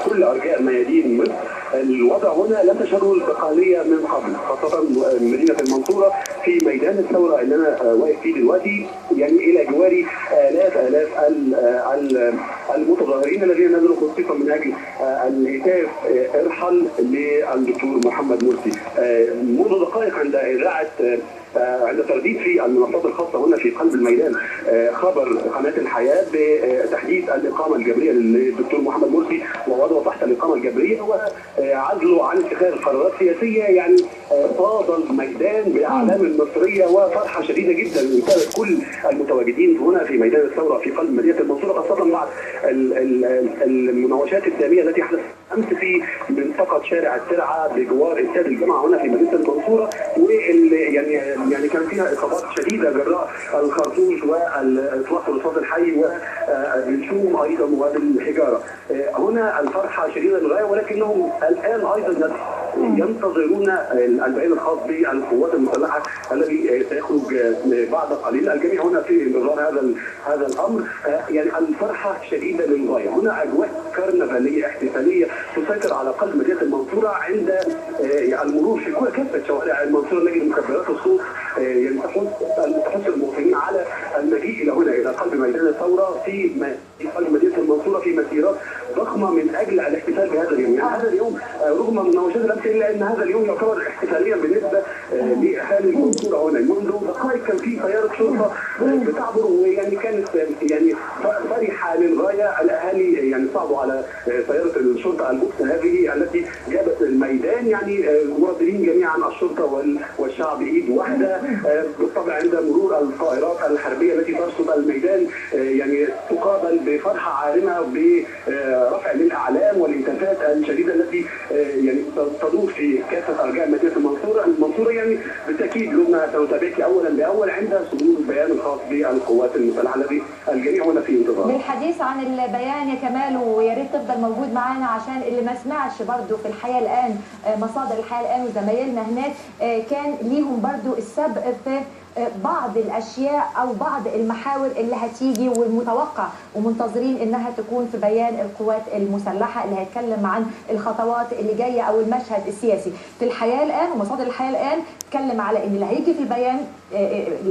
كل ارجاء ميادين مصر. الوضع هنا لم تشهده البقاليه من قبل، خاصه مدينه المنصوره في ميدان الثوره اللي انا واقف فيه دلوقتي، يعني الى جواري الاف المتظاهرين الذين نزلوا خصيصا من اجل الهتاف ارحل للدكتور محمد مرسي. منذ دقائق عند ترديد في المنصات الخاصه هنا في قلب الميدان خبر قناه الحياه بتحديث الاقامه الجبريه للدكتور محمد مرسي ووضعه تحت الاقامه الجبريه وعزله عن اتخاذ قرارات سياسيه. يعني فاض الميدان بالاعلام المصريه وفرحه شديده جدا من كل المتواجدين هنا في ميدان الثوره في قلب مدينه المنصوره، خاصه بعد المناوشات الساميه التي حدثت امس في منطقه شارع الترعه بجوار استاد الجامعه هنا في مدينه المنصوره، يعني كان فيها اصابات شديده جراء الخرطوش واطلاق الرصاص الحي وبالشوم ايضا وبالحجاره. هنا الفرحه شديده للغايه، ولكنهم الان ايضا ينتظرون البيان الخاص بالقوات المسلحه الذي سيخرج بعد قليل. الجميع هنا في انتظار هذا الامر. يعني الفرحه شديده للغايه. هنا اجواء كرنفاليه احتفاليه تسيطر على قلب مدينه المنصوره عند المرور في كافه شوارع المنصوره. نجد مكبرات الصوت يعني تحث المواطنين على المجيء الى هنا الى قلب ميدان الثوره في قلب مدينه المنصوره في مسيرات ضخمه من اجل الاحتفال بهذا اليوم. يعني هذا اليوم رغم مناوشات الامس الا ان هذا اليوم يعتبر احتفاليا بالنسبه لاهالي المنصوره هنا. منذ دقائق كان في سياره شرطه بتعبر، ويعني كانت يعني فرحه للغايه. الاهالي يعني صعدوا على سياره الشرطه البوكس هذه التي جابت الميدان، يعني مرددين جميعا الشرطه والشعب ايد واحده. بالطبع عند مرور الطائرات الحربيه التي ترصد الميدان يعني تقابل بفرحه عارمه برفع للاعلام والهتافات الشديده التي يعني تدور في كافه ارجاء مدينه المنصوره. يعني بالتاكيد لبنى سنتابعك اولا باول عند صدور البيان الخاص بالقوات المسلحه الذي الجميع هنا في انتظار. بالحديث عن البيان يا كمال، ويا ريت تفضل موجود معانا عشان اللي ما سمعش برضو في الحياه الان، مصادر الحياه الان وزمايلنا هناك كان ليهم برضو السبق في بعض الاشياء او بعض المحاور اللي هتيجي والمتوقع ومنتظرين انها تكون في بيان القوات المسلحه اللي هيتكلم عن الخطوات اللي جايه او المشهد السياسي في الحياه الان. ومصادر الحياه الان تتكلم على ان اللي هيجي في البيان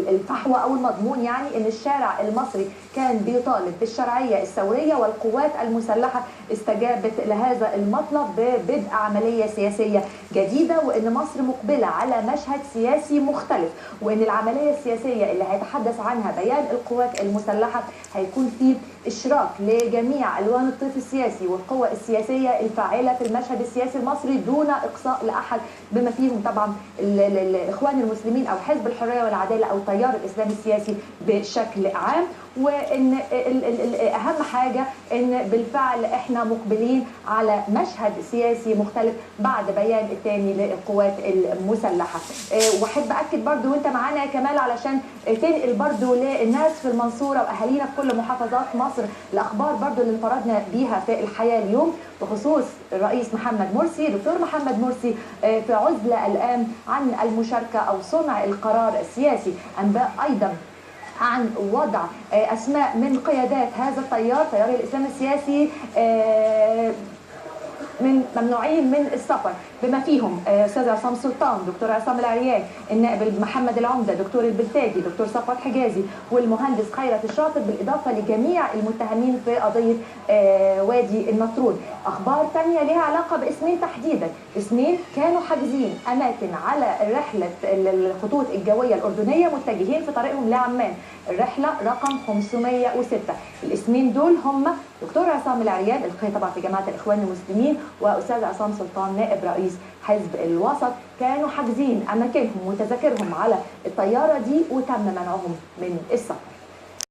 الفحوى او المضمون، يعني ان الشارع المصري كان بيطالب بالشرعيه الثوريه والقوات المسلحه استجابت لهذا المطلب ببدء عمليه سياسيه جديده، وان مصر مقبله على مشهد سياسي مختلف، وان العمليه السياسيه اللي هيتحدث عنها بيان القوات المسلحه هيكون فيه اشراك لجميع الوان الطيف السياسي والقوى السياسيه الفاعله في المشهد السياسي المصري دون اقصاء لاحد، بما فيهم طبعا الاخوان المسلمين او حزب الحريه والعداله او التيار الاسلامي السياسي بشكل عام. وان اهم حاجه ان بالفعل احنا مقبلين على مشهد سياسي مختلف بعد بيان الثاني للقوات المسلحه. واحب اكد برضو وانت معانا يا كمال علشان تنقل برضو للناس في المنصوره واهالينا في كل محافظات مصر الاخبار برضو اللي انفردنا بيها في الحياه اليوم بخصوص الرئيس محمد مرسي. دكتور محمد مرسي في عزله الان عن المشاركه او صنع القرار السياسي. انباء ايضا عن وضع اسماء من قيادات هذا التيار، تيار الاسلام السياسي، من ممنوعين من السفر، بما فيهم استاذ عصام سلطان، دكتور عصام العريان، النائب محمد العمده، دكتور البلتاجي، دكتور صفوت حجازي، والمهندس خيرت الشاطر، بالاضافه لجميع المتهمين في قضيه وادي النطرون. اخبار ثانيه لها علاقه باسمين تحديدا، اسمين كانوا حاجزين اماكن على رحله الخطوط الجويه الاردنيه متجهين في طريقهم لعمان، الرحله رقم 506. الاسمين دول هم دكتور عصام العريان القيادي طبعا في جماعه الاخوان المسلمين، واستاذ عصام سلطان نائب رئيس حزب الوسط، كانوا حاجزين اماكنهم وتذاكرهم على الطياره دي وتم منعهم من السفر.